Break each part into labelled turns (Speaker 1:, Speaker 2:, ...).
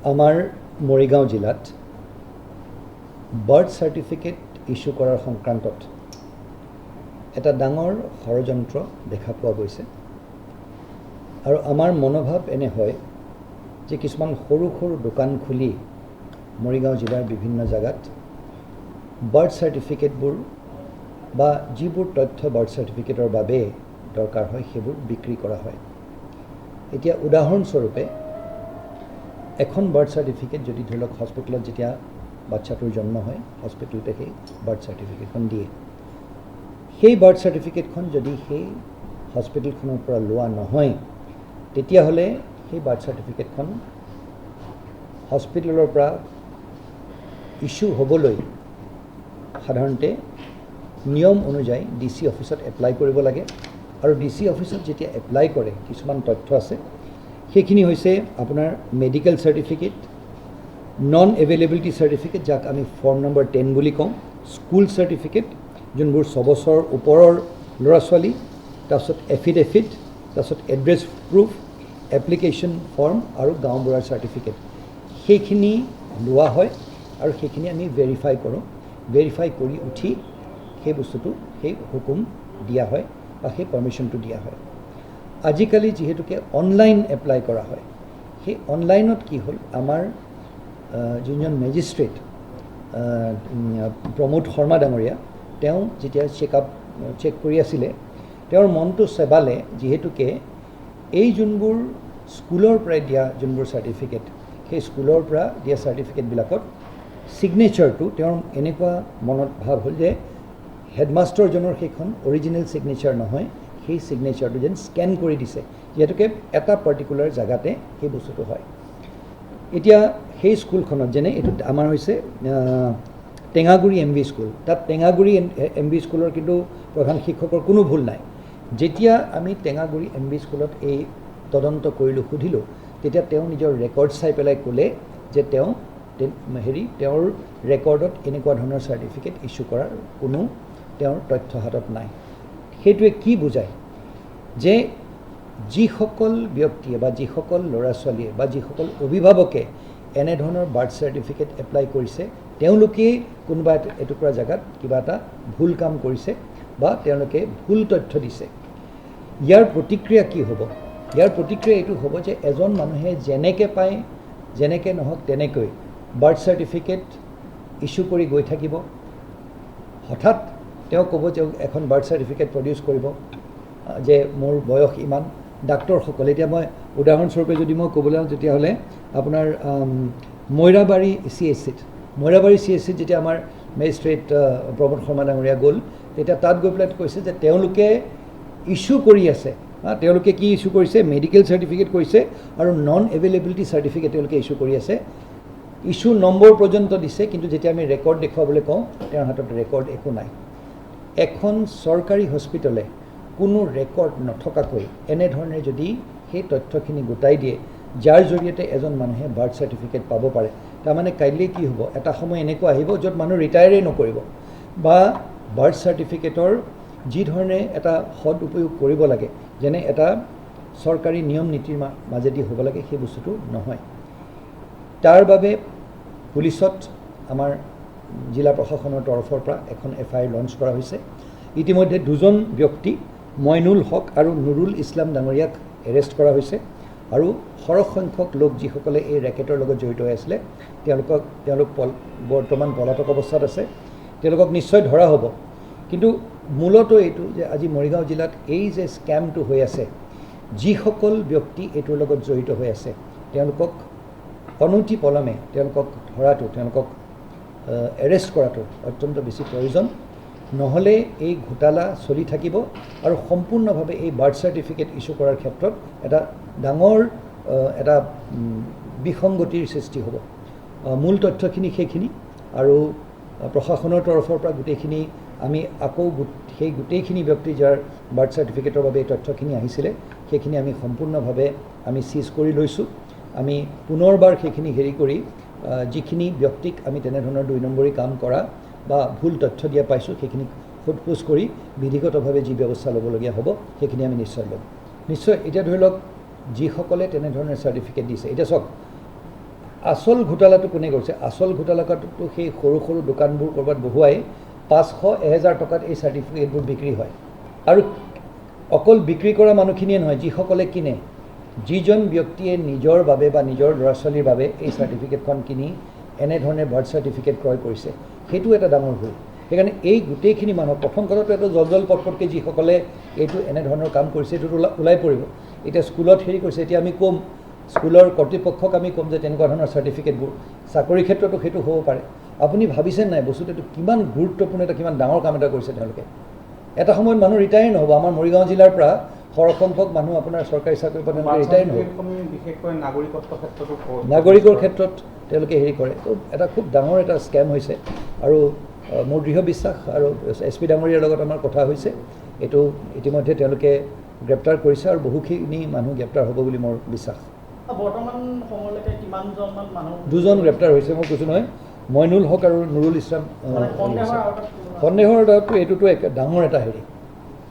Speaker 1: আমাৰ মৰিগাঁও জিলাত birth certificate issue কৰাৰ সংক্ৰান্তত এটা ডাঙৰ ষড়যন্ত্ৰ দেখা পোৱা গৈছে আৰু আমাৰ মনোভাৱ এনে হয় যে কিছুমান সৰু সৰু দোকান খুলি মৰিগাঁও জিলাৰ বিভিন্ন জাগাত বাৰ্থ চাৰ্টিফিকেটবোৰ বা যিবোৰ তথ্য বাৰ্থ চাৰ্টিফিকেটৰ বাবে দৰকাৰ হয় সেইবোৰ বিক্ৰী কৰা হয়। এতিয়া উদাহৰণস্বৰূপে এখন বাৰ্থ চাৰ্টিফিকেট যদি ধৰি লওক হস্পিটেলত যেতিয়া বাচ্চাটোৰ জন্ম হয় হস্পিটেলতে সেই বাৰ্থ চাৰ্টিফিকেটখন দিয়ে, সেই বাৰ্থ চাৰ্টিফিকেটখন যদি সেই হস্পিটেলখনৰ পৰা লোৱা নহয় তেতিয়াহ'লে সেই বাৰ্থ চাৰ্টিফিকেটখন হস্পিটেলৰ পৰা ইস্যু হ'বলৈ সাধাৰণতে নিয়ম অনুযায়ী DC অফিচত এপ্লাই কৰিব লাগে আৰু DC অফিচত যেতিয়া এপ্লাই কৰে কিছুমান তথ্য আছে, সেইখিনি হৈছে আপোনাৰ medical certificate, non availability certificate যাক আমি ফৰ্ম নম্বৰ 10 বুলি কওঁ, স্কুল চাৰ্টিফিকেট যোনবোৰ 6 বছৰ ওপৰৰ ল'ৰা ছোৱালী, তাৰপিছত এফিডেভিট, তাৰপিছত এড্ৰেছ প্ৰুফ, এপ্লিকেশ্যন ফৰ্ম আৰু গাঁওবুঢ়াৰ চাৰ্টিফিকেট, সেইখিনি লোৱা হয় আৰু সেইখিনি আমি ভেৰিফাই কৰোঁ। ভেৰিফাই কৰি উঠি সেই বস্তুটো সেই হুকুম দিয়া হয় বা সেই পাৰ্মিশ্যনটো দিয়া হয়। আজিকালি যিহেতুকে অনলাইন এপ্লাই কৰা হয়, সেই অনলাইনত কি হ'ল আমাৰ যোনজন মেজিষ্ট্ৰেট প্ৰমোদ শৰ্মা ডাঙৰীয়া তেওঁ যেতিয়া চেক কৰি আছিলে তেওঁৰ মনটো চেবালে, যিহেতুকে এই যোনবোৰ স্কুলৰ পৰা দিয়া যোনবোৰ চাৰ্টিফিকেট সেই স্কুলৰ পৰা দিয়া চাৰ্টিফিকেটবিলাকত ছিগনেচাৰটো তেওঁৰ এনেকুৱা মনত ভাৱ হ'ল যে হেডমাষ্টাৰজনৰ সেইখন অৰিজিনেল ছিগনেচাৰ নহয়, সেই ছিগনেচাৰটো যেন স্কেন কৰি দিছে, যিহেতুকে এটা পাৰ্টিকুলাৰ জেগাতে সেই বস্তুটো হয়। এতিয়া সেই স্কুলখনত যেনে এইটো আমাৰ হৈছে টেঙাগুৰি MV স্কুল, তাত টেঙাগুৰি MV স্কুলৰ কিন্তু প্ৰধান শিক্ষকৰ কোনো ভুল নাই। যেতিয়া আমি টেঙাগুৰি MV স্কুলত এই তদন্ত কৰিলোঁ, সুধিলোঁ, তেতিয়া তেওঁ নিজৰ ৰেকৰ্ড চাই পেলাই ক'লে যে তেওঁৰ ৰেকৰ্ডত এনেকুৱা ধৰণৰ চাৰ্টিফিকেট ইস্যু কৰাৰ কোনো তেওঁৰ তথ্য হাতত নাই। সেইটোৱে কি বুজায় যে যিসকল ব্যক্তিয়ে বা যিসকল ল'ৰা ছোৱালীয়ে বা যিসকল অভিভাৱকে এনেধৰণৰ বাৰ্থ চাৰ্টিফিকেট এপ্লাই কৰিছে তেওঁলোকেই কোনোবা এটুকুৰা জেগাত কিবা এটা ভুল কাম কৰিছে বা তেওঁলোকে ভুল তথ্য দিছে। ইয়াৰ প্ৰতিক্ৰিয়া কি হ'ব? ইয়াৰ প্ৰতিক্ৰিয়া এইটো হ'ব যে এজন মানুহে যেনেকৈ পায় যেনেকৈ নহওক তেনেকৈ বাৰ্থ চাৰ্টিফিকেট ইস্যু কৰি গৈ থাকিব, হঠাৎ তেওঁ ক'ব যে এখন বাৰ্থ চাৰ্টিফিকেট প্ৰডিউচ কৰিব যে মোৰ বয়স ইমান। ডাক্তৰসকলে, এতিয়া মই উদাহৰণস্বৰূপে যদি মই ক'বলৈ যাওঁ তেতিয়াহ'লে আপোনাৰ মৈৰাবাৰী CHCত যেতিয়া আমাৰ মেজিষ্ট্ৰেট প্ৰমোদ শৰ্মা ডাঙৰীয়া গ'ল, তেতিয়া তাত গৈ পেলাই কৈছে যে তেওঁলোকে ইস্যু কৰি আছে, তেওঁলোকে কি ইস্যু কৰিছে, মেডিকেল চাৰ্টিফিকেট কৰিছে আৰু নন এভেইলেবিলিটি চাৰ্টিফিকেট তেওঁলোকে ইস্যু কৰি আছে। ইস্যু নম্বৰ পৰ্যন্ত দিছে, কিন্তু যেতিয়া আমি ৰেকৰ্ড দেখুৱাবলৈ কওঁ তেওঁৰ হাতত ৰেকৰ্ড একো নাই। এখন চৰকাৰী হস্পিটেলে কোনো ৰেকৰ্ড নথকাকৈ এনেধৰণে যদি সেই তথ্যখিনি গোটাই দিয়ে যাৰ জৰিয়তে এজন মানুহে বাৰ্থ চাৰ্টিফিকেট পাব পাৰে, তাৰমানে কাইলৈ কি হ'ব, এটা সময় এনেকুৱা আহিব য'ত মানুহ ৰিটায়াৰেই নকৰিব বা বাৰ্থ চাৰ্টিফিকেটৰ যি ধৰণে এটা সদ উপয়োগ কৰিব লাগে, যেনে এটা চৰকাৰী নিয়ম নীতিৰ মাজেদি হ'ব লাগে, সেই বস্তুটো নহয়। তাৰ বাবে পুলিচত আমাৰ জিলা প্ৰশাসনৰ তৰফৰ পৰা এখন FIR লঞ্চ কৰা হৈছে। ইতিমধ্যে 2জন ব্যক্তি মইনুল হক আৰু নুৰুল ইছলাম ডাঙৰীয়াক এৰেষ্ট কৰা হৈছে আৰু সৰহ সংখ্যক লোক যিসকলে এই ৰেকেটৰ লগত জড়িত হৈ আছিলে তেওঁলোক বৰ্তমান পলাতক অৱস্থাত আছে, তেওঁলোকক নিশ্চয় ধৰা হ'ব। কিন্তু মূলতঃ এইটো যে আজি মৰিগাঁও জিলাত এই যে স্কেমটো হৈ আছে, যিসকল ব্যক্তি এইটোৰ লগত জড়িত হৈ আছে তেওঁলোকক অনতি পলমে তেওঁলোকক ধৰাটো, তেওঁলোকক এৰেষ্ট কৰাটো অত্যন্ত বেছি প্ৰয়োজন। নহ'লে এই ঘোটালা চলি থাকিব আৰু সম্পূৰ্ণভাৱে এই বাৰ্থ চাৰ্টিফিকেট ইস্যু কৰাৰ ক্ষেত্ৰত এটা ডাঙৰ এটা বিসংগতিৰ সৃষ্টি হ'ব। মূল তথ্যখিনি সেইখিনি আৰু প্ৰশাসনৰ তৰফৰ পৰা গোটেইখিনি আমি আকৌ সেই গোটেইখিনি ব্যক্তি যাৰ বাৰ্থ চাৰ্টিফিকেটৰ বাবে এই তথ্যখিনি আহিছিলে সেইখিনি আমি সম্পূৰ্ণভাৱে আমি চিজ কৰি লৈছোঁ। আমি পুনৰবাৰ সেইখিনি হেৰি কৰি যিখিনি ব্যক্তিক আমি তেনেধৰণৰ 2 নম্বৰী কাম কৰা বা ভুল তথ্য দিয়া পাইছোঁ সেইখিনি সোধপোছ কৰি বিধিগতভাৱে যি ব্যৱস্থা ল'বলগীয়া হ'ব সেইখিনি আমি নিশ্চয় ল'ম। নিশ্চয় এতিয়া ধৰি লওক যিসকলে তেনেধৰণৰ চাৰ্টিফিকেট দিছে, এতিয়া চাওক আচল ঘোটালাটো কোনে কৰিছে? আচল ঘোটালাটো সেই সৰু সৰু দোকানবোৰ ক'ৰবাত বহুৱাই 500-1000 টকাত এই চাৰ্টিফিকেটবোৰ বিক্ৰী হয়। আৰু অকল বিক্ৰী কৰা মানুহখিনিয়ে নহয়, যিসকলে কিনে, যিজন ব্যক্তিয়ে নিজৰ বাবে বা নিজৰ ল'ৰা ছোৱালীৰ বাবে এই চাৰ্টিফিকেটখন কিনি এনেধৰণে বাৰ্থ চাৰ্টিফিকেট ক্ৰয় কৰিছে, সেইটো এটা ডাঙৰ ভুল। সেইকাৰণে এই গোটেইখিনি মানুহ প্ৰথম কথাটো এটা জল পটপটকৈ যিসকলে এইটো এনেধৰণৰ কাম কৰিছে এইটোতো ওলাই পৰিব। এতিয়া স্কুলত হেৰি কৰিছে, এতিয়া আমি ক'ম স্কুলৰ কৰ্তৃপক্ষক আমি ক'ম যে তেনেকুৱা ধৰণৰ চাৰ্টিফিকেটবোৰ, চাকৰিৰ ক্ষেত্ৰতো সেইটো হ'ব পাৰে। আপুনি ভাবিছে নাই বস্তুটো এইটো কিমান গুৰুত্বপূৰ্ণ, এটা কিমান ডাঙৰ কাম এটা কৰিছে তেওঁলোকে। এটা সময়ত মানুহ ৰিটায়াৰ নহ'ব। আমাৰ মৰিগাঁও জিলাৰ পৰা সৰহসংখ্যক মানুহ আপোনাৰ চৰকাৰী চাকৰি পৰা তেওঁলোকে ৰিটায়াৰ নহ'ব।
Speaker 2: বিশেষকৈ নাগৰিকত্বৰ ক্ষেত্ৰতো
Speaker 1: নাগৰিকৰ ক্ষেত্ৰত তেওঁলোকে হেৰি কৰে। তো এটা খুব ডাঙৰ এটা স্কেম হৈছে। আৰু মোৰ দৃঢ় বিশ্বাস, আৰু SP ডাঙৰীয়াৰ লগত আমাৰ কথা হৈছে, এইটো ইতিমধ্যে তেওঁলোকে গ্ৰেপ্তাৰ কৰিছে আৰু বহুখিনি মানুহ গ্ৰেপ্তাৰ হ'ব বুলি মোৰ বিশ্বাস।
Speaker 2: বৰ্তমান সময়লৈকে কিমানজনমান মানুহ? 2জন
Speaker 1: গ্ৰেপ্তাৰ হৈছে। মই কৈছোঁ নহয়, মইনুল হক আৰু নুৰুল ইছলাম। সন্দেহৰ আওতাততো এইটোতো ডাঙৰ এটা হেৰি।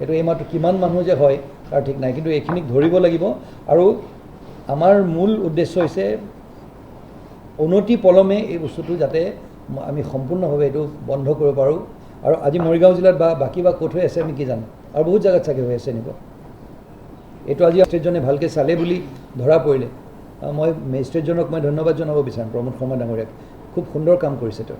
Speaker 1: এইটো এই মাহটো কিমান মানুহ যে হয় তাৰ ঠিক নাই, কিন্তু এইখিনিক ধৰিব লাগিব। আৰু আমাৰ মূল উদ্দেশ্য হৈছে অনতি পলমে এই বস্তুটো যাতে আমি সম্পূৰ্ণভাৱে এইটো বন্ধ কৰিব পাৰোঁ। আৰু আজি মৰিগাঁও জিলাত বা বাকী বা ক'ত হৈ আছে আমি কি জানো, আৰু বহুত জেগাত চাগে হৈ আছে এনেকুৱা। এইটো আজি মেজিষ্ট্ৰেটজনে ভালকৈ চালে বুলি ধৰা পৰিলে। মই মেজিষ্ট্ৰেটজনক মই ধন্যবাদ জনাব বিচাৰোঁ, প্ৰমোদ শৰ্মা ডাঙৰীয়াক। খুব সুন্দৰ কাম কৰিছে তেওঁ।